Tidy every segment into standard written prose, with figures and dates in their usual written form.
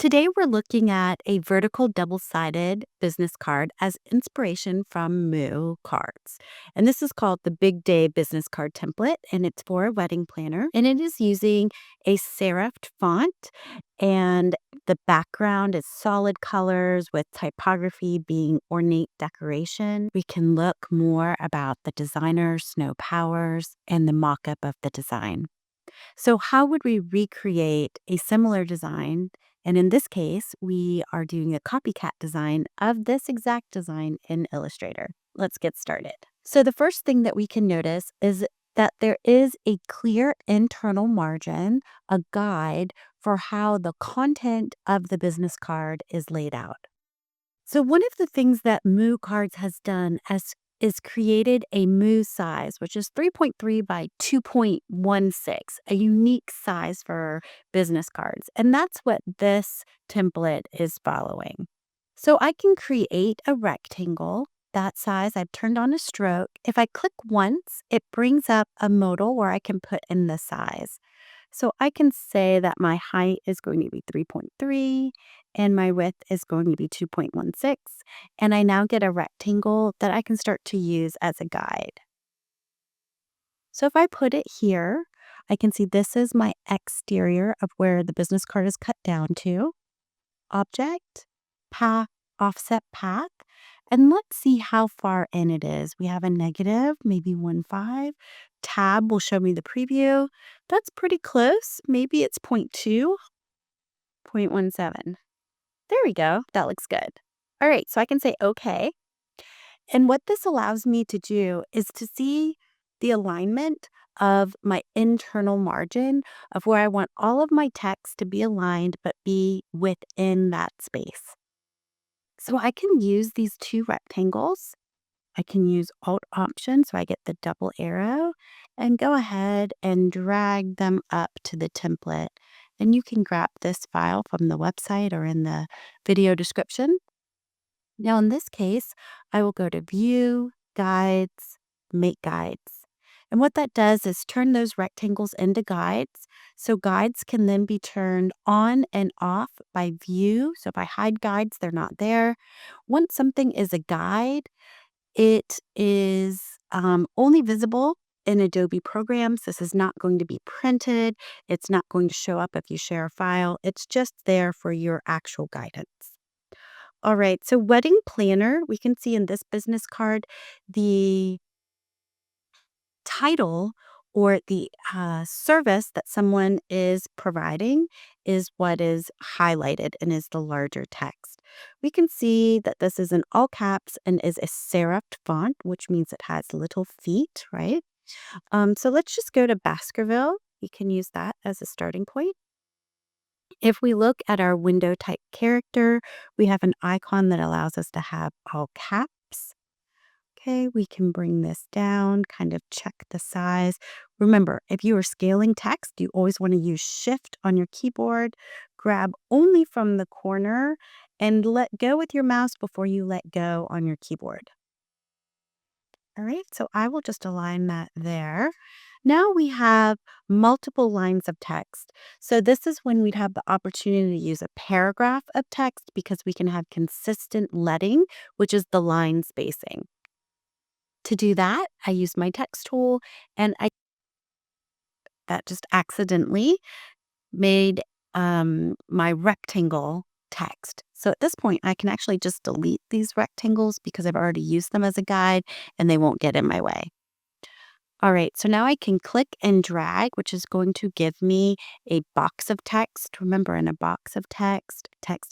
Today, we're looking at a vertical double-sided business card as inspiration from Moo cards. And this is called the Big Day Business Card Template, and it's for a wedding planner. And it is using a serifed font, and the background is solid colors with typography being ornate decoration. We can look more about the designer, Snow Powers, and the mock-up of the design. So, how would we recreate a similar design? And in this case, we are doing a copycat design of this exact design in Illustrator. Let's get started. So, the first thing that we can notice is that there is a clear internal margin, a guide for how the content of the business card is laid out. So one of the things that Moo Cards has done is created a Moo size, which is 3.3 by 2.16, a unique size for business cards. And that's what this template is following. So I can create a rectangle that size. I've turned on a stroke. If I click once, it brings up a modal where I can put in the size. So I can say that my height is going to be 3.3 and my width is going to be 2.16. And I now get a rectangle that I can start to use as a guide. So if I put it here, I can see this is my exterior of where the business card is cut down to. Object, path, offset path. And let's see how far in it is. We have a negative, maybe 1.5. Tab will show me the preview. That's pretty close. Maybe it's 0.2, 0.17. There we go. That looks good. All right, so I can say okay. And what this allows me to do is to see the alignment of my internal margin of where I want all of my text to be aligned but be within that space. So I can use these two rectangles. I can use Alt Option so I get the double arrow and go ahead and drag them up to the template. And you can grab this file from the website or in the video description. Now in this case, I will go to View, Guides, Make Guides. And what that does is turn those rectangles into guides. So guides can then be turned on and off by view. So if I hide guides, they're not there. Once something is a guide, it is only visible in Adobe programs. This is not going to be printed. It's not going to show up if you share a file. It's just there for your actual guidance. All right, so wedding planner, we can see in this business card, the title or the service that someone is providing is what is highlighted and is the larger text. We can see that this is in all caps and is a serifed font, which means it has little feet, right? So let's just go to Baskerville. We can use that as a starting point. If we look at our window type character, we have an icon that allows us to have all caps. Okay, we can bring this down, kind of check the size. Remember, if you are scaling text, you always want to use Shift on your keyboard, grab only from the corner, and let go with your mouse before you let go on your keyboard. All right, so I will just align that there. Now we have multiple lines of text. So this is when we'd have the opportunity to use a paragraph of text because we can have consistent leading, which is the line spacing. To do that, I use my text tool and that just accidentally made my rectangle text. So at this point, I can actually just delete these rectangles because I've already used them as a guide and they won't get in my way. All right, so now I can click and drag, which is going to give me a box of text. Remember, in a box of text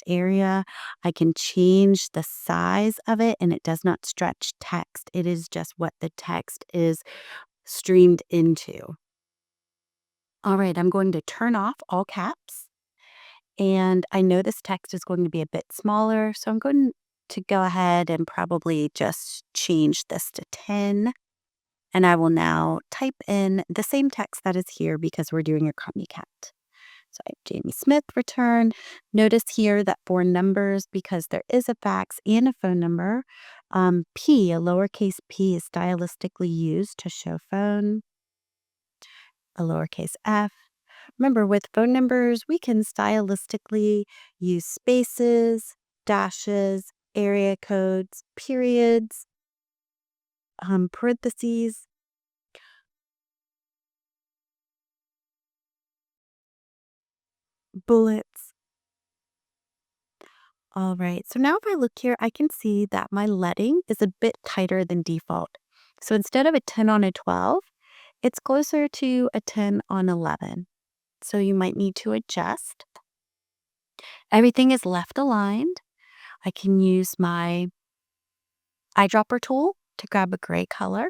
area, I can change the size of it and it does not stretch text. It is just what the text is streamed into. All right, I'm going to turn off all caps. And I know this text is going to be a bit smaller, so I'm going to go ahead and probably just change this to 10. And I will now type in the same text that is here because we're doing a copycat. So I have Jamie Smith return. Notice here that for numbers, because there is a fax and a phone number, P, a lowercase p, is stylistically used to show phone. A lowercase f. Remember, with phone numbers, we can stylistically use spaces, dashes, area codes, periods, parentheses, bullets. All right, so now if I look here, I can see that my leading is a bit tighter than default. So instead of a 10 on a 12, it's closer to a 10 on 11. So you might need to adjust. Everything is left aligned. I can use my eyedropper tool to grab a gray color.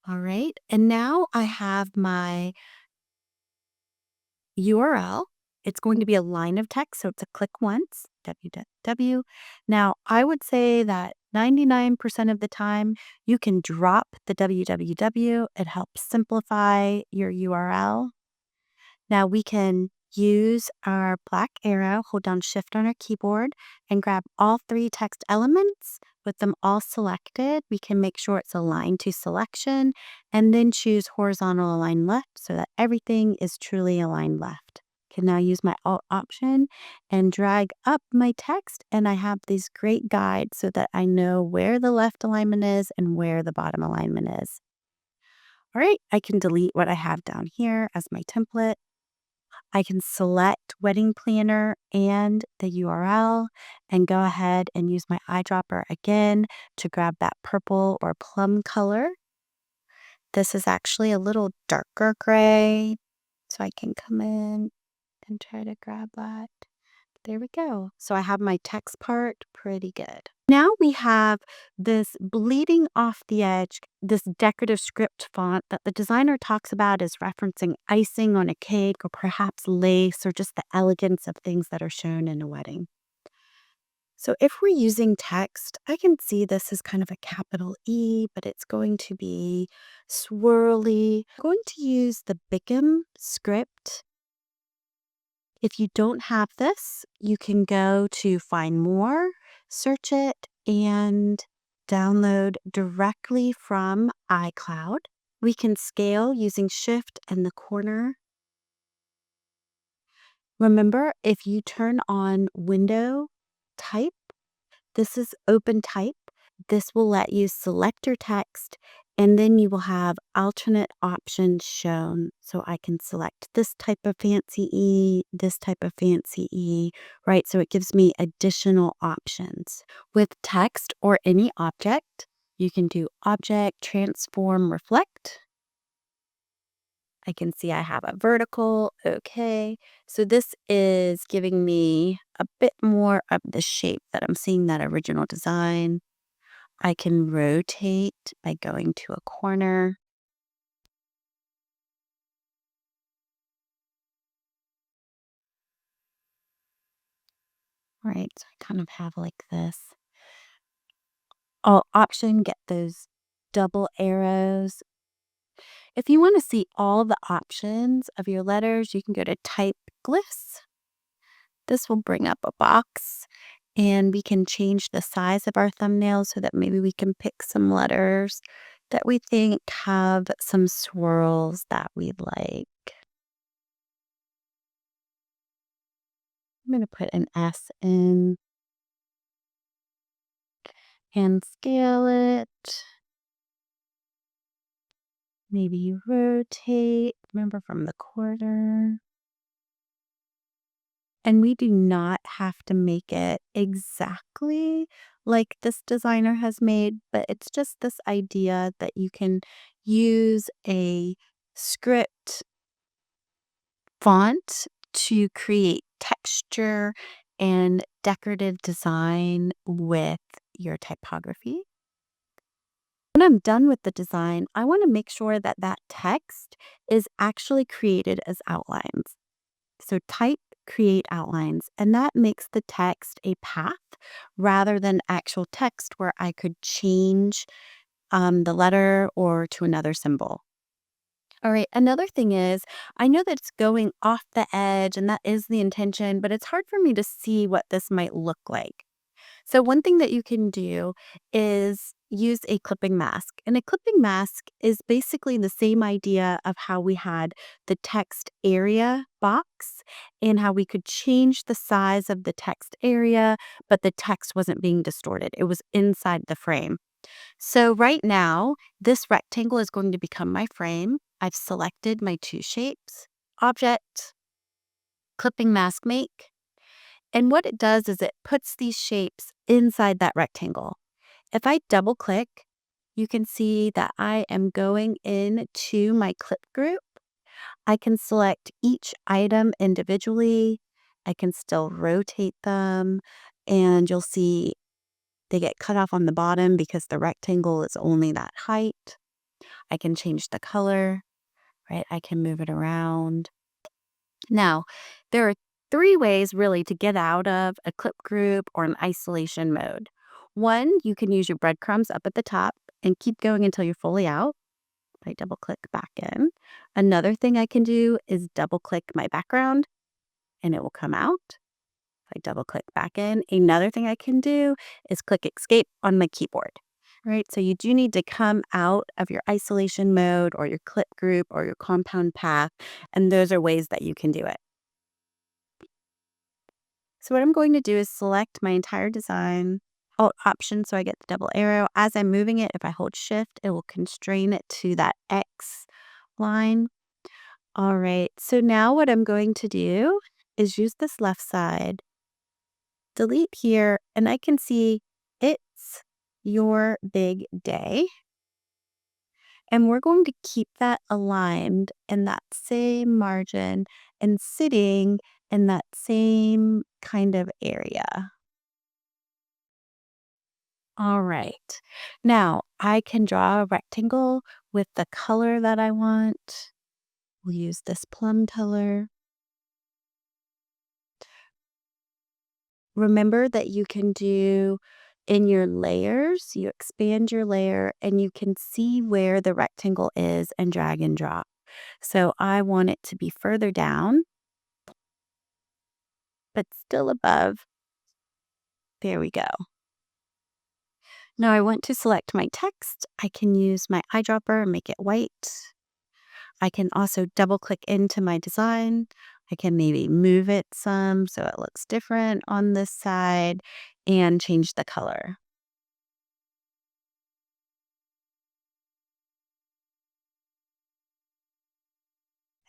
All right, and now I have my URL. It's going to be a line of text, so it's a click once, www. Now, I would say that 99% of the time, you can drop the www. It helps simplify your URL. Now we can use our black arrow, hold down Shift on our keyboard, and grab all three text elements. With them all selected, we can make sure it's aligned to selection, and then choose horizontal align left so that everything is truly aligned left. Can now use my Alt option and drag up my text, and I have these great guides so that I know where the left alignment is and where the bottom alignment is. All right, I can delete what I have down here as my template. I can select wedding planner and the URL and go ahead and use my eyedropper again to grab that purple or plum color. This is actually a little darker gray, so I can come in and try to grab that. There we go. So I have my text part pretty good. Now we have this bleeding off the edge, this decorative script font that the designer talks about as referencing icing on a cake or perhaps lace or just the elegance of things that are shown in a wedding. So if we're using text, I can see this as kind of a capital E, but it's going to be swirly. I'm going to use the Bickham script. If you don't have this, you can go to Find More, search it, and download directly from iCloud. We can scale using Shift and the corner. Remember, if you turn on Window Type, this is Open Type. This will let you select your text, and then you will have alternate options shown. So I can select this type of fancy E, this type of fancy E, right? So it gives me additional options. With text or any object, you can do Object, Transform, Reflect. I can see I have a vertical. Okay. So this is giving me a bit more of the shape that I'm seeing that original design. I can rotate by going to a corner. All right, so I kind of have like this. Alt option, get those double arrows. If you want to see all the options of your letters, you can go to Type Glyphs. This will bring up a box, and we can change the size of our thumbnail so that maybe we can pick some letters that we think have some swirls that we like. I'm going to put an S in and scale it. Maybe rotate, remember from the corner. And we do not have to make it exactly like this designer has made, but it's just this idea that you can use a script font to create texture and decorative design with your typography. When I'm done with the design, I want to make sure that that text is actually created as outlines. So type create outlines, and that makes the text a path rather than actual text where I could change the letter or to another symbol. All right, another thing is I know that it's going off the edge and that is the intention, but it's hard for me to see what this might look like. So one thing that you can do is use a clipping mask. And a clipping mask is basically the same idea of how we had the text area box and how we could change the size of the text area, but the text wasn't being distorted. It was inside the frame. So right now, this rectangle is going to become my frame. I've selected my two shapes, object, clipping mask make. And what it does is it puts these shapes inside that rectangle. If I double click, you can see that I am going into my clip group. I can select each item individually. I can still rotate them, and you'll see they get cut off on the bottom because the rectangle is only that height. I can change the color, right? I can move it around. Now, there are three ways really to get out of a clip group or an isolation mode. One, you can use your breadcrumbs up at the top and keep going until you're fully out. I double click back in. Another thing I can do is double click my background and it will come out. If I double click back in, another thing I can do is click escape on my keyboard. Right, so you do need to come out of your isolation mode or your clip group or your compound path, and those are ways that you can do it. So what I'm going to do is select my entire design, Alt Option so I get the double arrow. As I'm moving it, if I hold Shift, it will constrain it to that X line. All right, so now what I'm going to do is use this left side, delete here, and I can see it's your big day. And we're going to keep that aligned in that same margin and sitting in that same kind of area. All right. Now I can draw a rectangle with the color that I want. We'll use this plum color. Remember that you can do in your layers, you expand your layer and you can see where the rectangle is and drag and drop. So I want it to be further down, but still above. There we go. Now I want to select my text. I can use my eyedropper and make it white. I can also double click into my design. I can maybe move it some so it looks different on this side and change the color.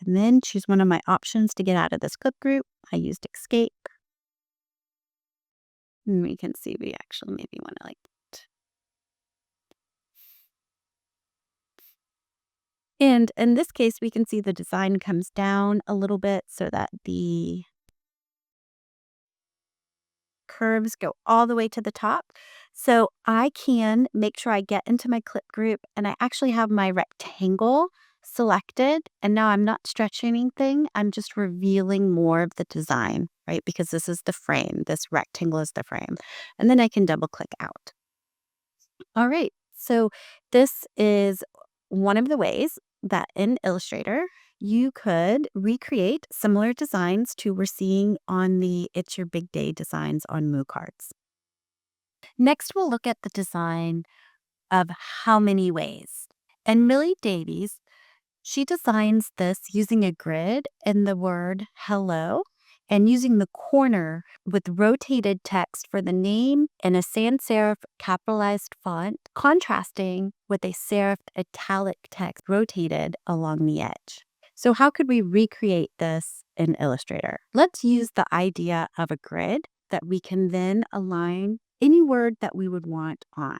And then choose one of my options to get out of this clip group. I used escape. And we can see we actually maybe want to like and in this case, we can see the design comes down a little bit so that the curves go all the way to the top. So I can make sure I get into my clip group and I actually have my rectangle selected. And now I'm not stretching anything. I'm just revealing more of the design, right? Because this is the frame. This rectangle is the frame. And then I can double click out. All right. So this is one of the ways that in Illustrator, you could recreate similar designs to we're seeing on the It's Your Big Day designs on Moo cards. Next, we'll look at the design of how many ways. And Millie Davies, she designs this using a grid and the word hello and using the corner with rotated text for the name in a sans-serif capitalized font, contrasting with a serif italic text rotated along the edge. So how could we recreate this in Illustrator? Let's use the idea of a grid that we can then align any word that we would want on.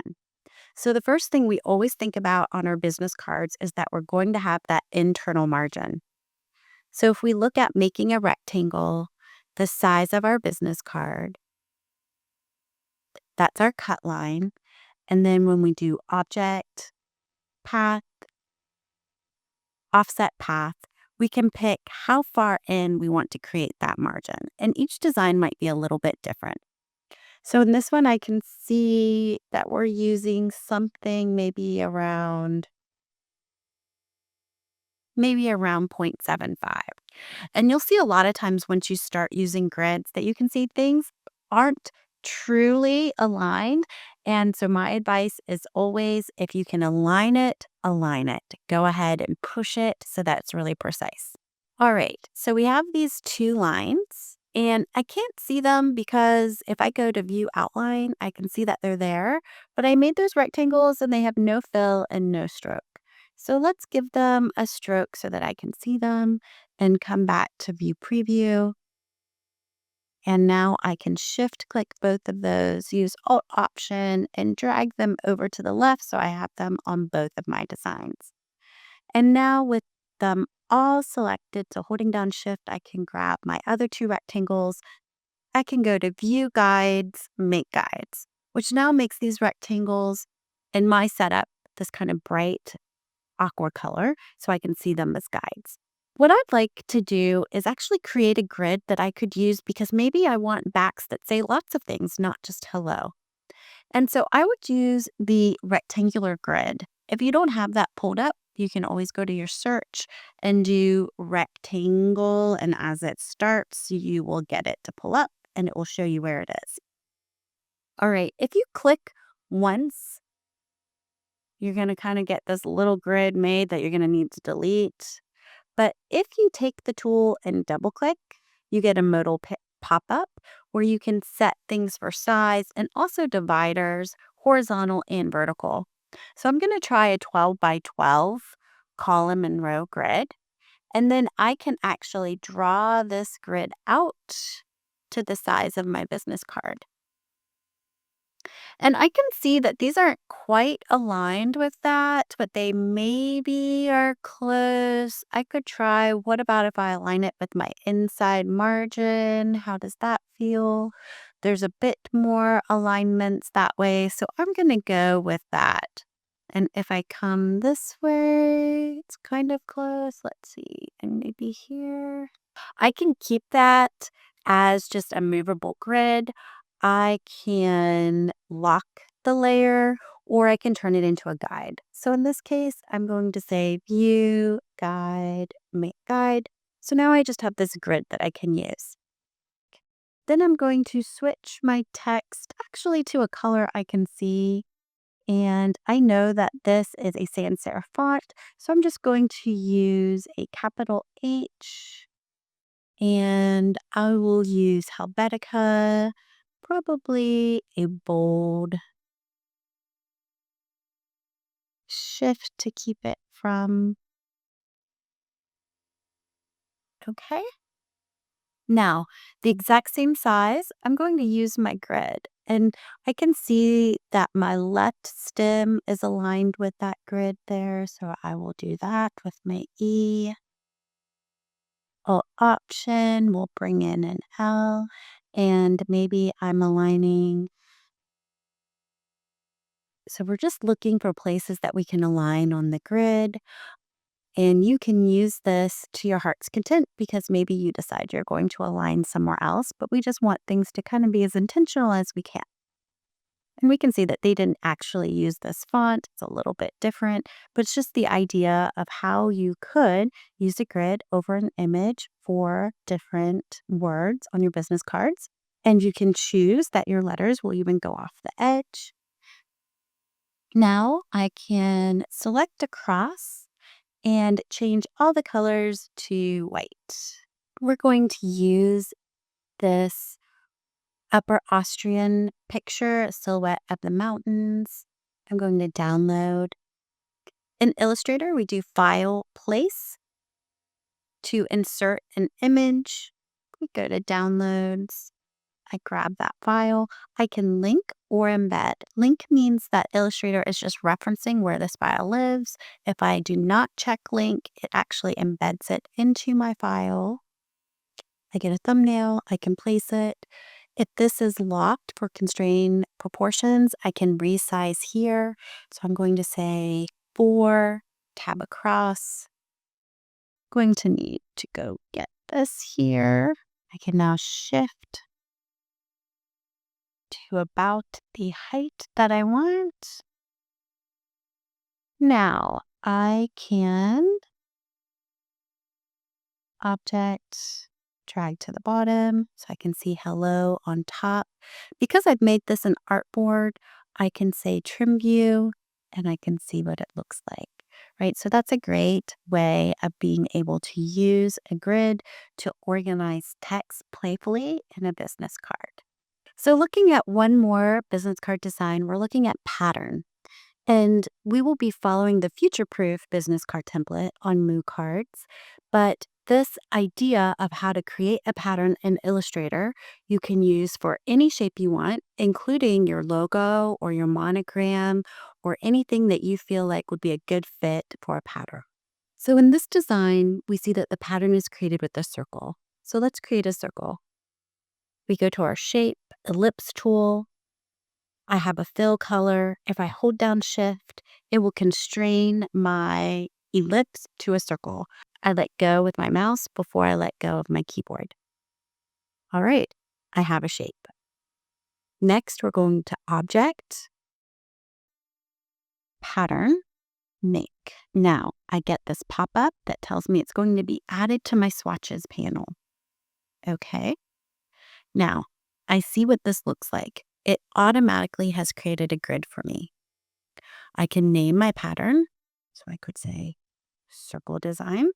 So the first thing we always think about on our business cards is that we're going to have that internal margin. So if we look at making a rectangle the size of our business card, that's our cut line. And then when we do object, path, offset path, we can pick how far in we want to create that margin. And each design might be a little bit different. So in this one, I can see that we're using something maybe around 0.75. And you'll see a lot of times once you start using grids that you can see things aren't truly aligned And so my advice is always, if you can align it, align it. Go ahead and push it so that it's really precise. All right, so we have these two lines, and I can't see them because if I go to view outline, I can see that they're there, but I made those rectangles and they have no fill and no stroke. So let's give them a stroke so that I can see them and come back to view preview. And now I can shift click both of those, use Alt Option, and drag them over to the left so I have them on both of my designs. And now with them all selected, so holding down Shift, I can grab my other two rectangles. I can go to View Guides, Make Guides, which now makes these rectangles in my setup this kind of bright aqua color so I can see them as guides. What I'd like to do is actually create a grid that I could use because maybe I want backs that say lots of things, not just hello. And so I would use the rectangular grid. If you don't have that pulled up, you can always go to your search and do rectangle. And as it starts, you will get it to pull up and it will show you where it is. All right, if you click once, you're going to kind of get this little grid made that you're going to need to delete. But if you take the tool and double click, you get a modal pop up where you can set things for size and also dividers, horizontal and vertical. So I'm going to try a 12 by 12 column and row grid. And then I can actually draw this grid out to the size of my business card. And I can see that these aren't quite aligned with that, but they maybe are close. I could try, what about if I align it with my inside margin? How does that feel? There's a bit more alignments that way, so I'm going to go with that. And if I come this way, it's kind of close. Let's see, and maybe here. I can keep that as just a movable grid. I can lock the layer or I can turn it into a guide. So in this case, I'm going to say view, guide, make guide. So now I just have this grid that I can use. Then I'm going to switch my text actually to a color I can see. And I know that this is a sans-serif font. So I'm just going to use a capital H. And I will use Helvetica, probably a bold shift to keep it from. Okay. Now, the exact same size, I'm going to use my grid. And I can see that my left stem is aligned with that grid there. So I will do that with my E. Alt Option, we'll bring in an L. And maybe I'm aligning. So we're just looking for places that we can align on the grid. And you can use this to your heart's content because maybe you decide you're going to align somewhere else, but we just want things to kind of be as intentional as we can. And we can see that they didn't actually use this font. It's a little bit different, but it's just the idea of how you could use a grid over an image for different words on your business cards. And you can choose that your letters will even go off the edge. Now I can select across and change all the colors to white. We're going to use this Upper Austrian picture, a silhouette of the mountains. I'm going to download. In Illustrator, we do File, Place. To insert an image, we go to Downloads. I grab that file. I can link or embed. Link means that Illustrator is just referencing where this file lives. If I do not check link, it actually embeds it into my file. I get a thumbnail. I can place it. If this is locked for constrained proportions, I can resize here. So I'm going to say 4, tab across. Going to need to go get this here. I can now shift to about the height that I want. Now I can object, drag to the bottom so I can see hello on top. Because I've made this an artboard, I can say trim view and I can see what it looks like, right? So that's a great way of being able to use a grid to organize text playfully in a business card. So looking at one more business card design, we're looking at pattern. And we will be following the Futureproof business card template on Moo cards. But this idea of how to create a pattern in Illustrator, you can use for any shape you want, including your logo or your monogram or anything that you feel like would be a good fit for a pattern. So in this design, we see that the pattern is created with a circle. So let's create a circle. We go to our shape, ellipse tool. I have a fill color. If I hold down shift, it will constrain my ellipse to a circle. I let go with my mouse before I let go of my keyboard. All right, I have a shape. Next, we're going to Object, Pattern, Make. Now, I get this pop-up that tells me it's going to be added to my swatches panel. Okay. Now, I see what this looks like. It automatically has created a grid for me. I can name my pattern. So I could say circle design.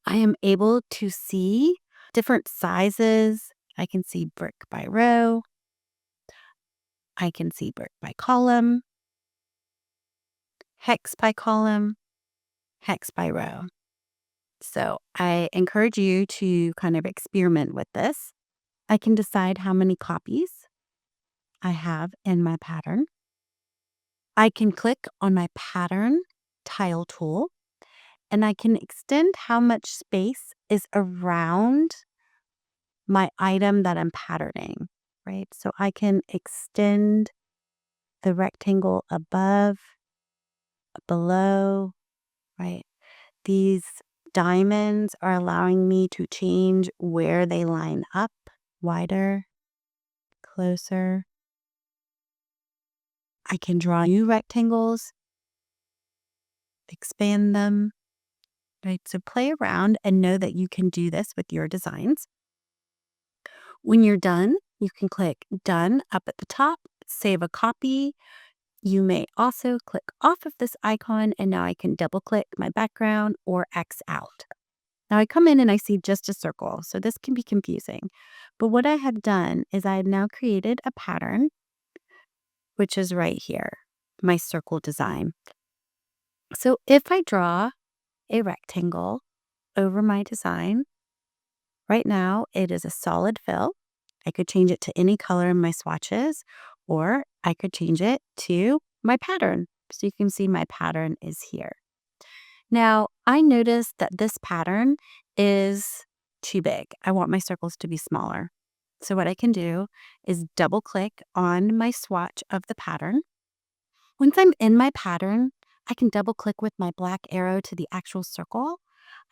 I am able to see different sizes. I can see brick by row. I can see brick by column, hex by column, hex by row. So I encourage you to kind of experiment with this. I can decide how many copies I have in my pattern. I can click on my pattern tile tool and I can extend how much space is around my item that I'm patterning, right? So I can extend the rectangle above, below, right? These diamonds are allowing me to change where they line up, wider, closer. I can draw new rectangles, expand them, right? So play around and know that you can do this with your designs. When you're done, you can click Done up at the top, save a copy. You may also click off of this icon and now I can double click my background or X out. Now I come in and I see just a circle, so this can be confusing. But what I have done is I have now created a pattern, which is right here, my circle design. So if I draw a rectangle over my design, right now it is a solid fill. I could change it to any color in my swatches, or I could change it to my pattern. So you can see my pattern is here. Now, I noticed that this pattern is too big. I want my circles to be smaller. So what I can do is double click on my swatch of the pattern. Once I'm in my pattern, I can double click with my black arrow to the actual circle.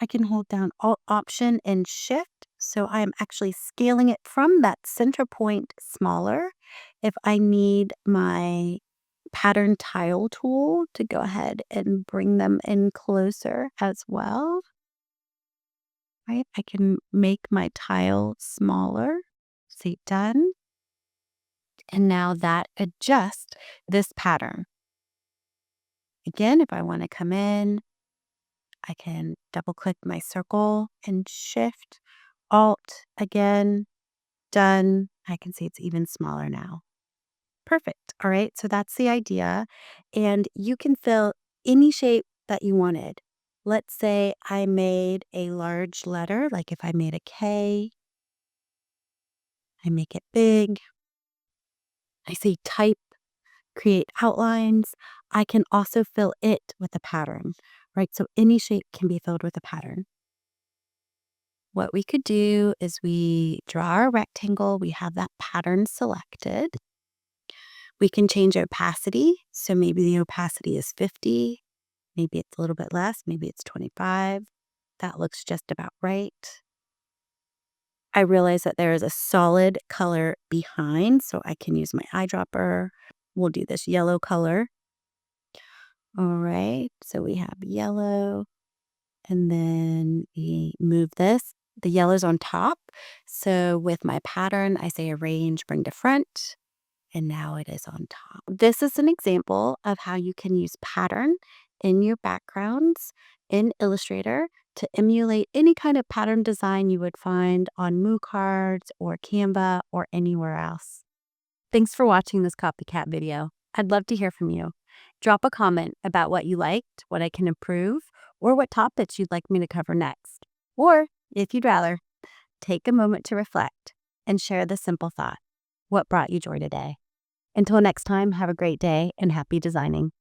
I can hold down Alt Option and Shift. So I'm actually scaling it from that center point smaller. If I need my pattern tile tool to go ahead and bring them in closer as well, right? I can make my tile smaller. See, done. And now that adjusts this pattern. Again, if I want to come in, I can double click my circle and Shift, Alt again, done. I can see it's even smaller now. Perfect. All right. So that's the idea. And you can fill any shape that you wanted. Let's say I made a large letter, like if I made a K, I make it big. I say type, create outlines. I can also fill it with a pattern, right? So any shape can be filled with a pattern. What we could do is we draw our rectangle. We have that pattern selected. We can change opacity. So maybe the opacity is 50. Maybe it's a little bit less. Maybe it's 25. That looks just about right. I realize that there is a solid color behind, so I can use my eyedropper. We'll do this yellow color. All right, so we have yellow, and then we move this. The yellow's on top. So with my pattern, I say arrange, bring to front, and now it is on top. This is an example of how you can use pattern in your backgrounds in Illustrator to emulate any kind of pattern design you would find on Moo cards or Canva or anywhere else. Thanks for watching this copycat video. I'd love to hear from you. Drop a comment about what you liked, what I can improve, or what topics you'd like me to cover next. Or, if you'd rather, take a moment to reflect and share the simple thought. What brought you joy today? Until next time, have a great day and happy designing.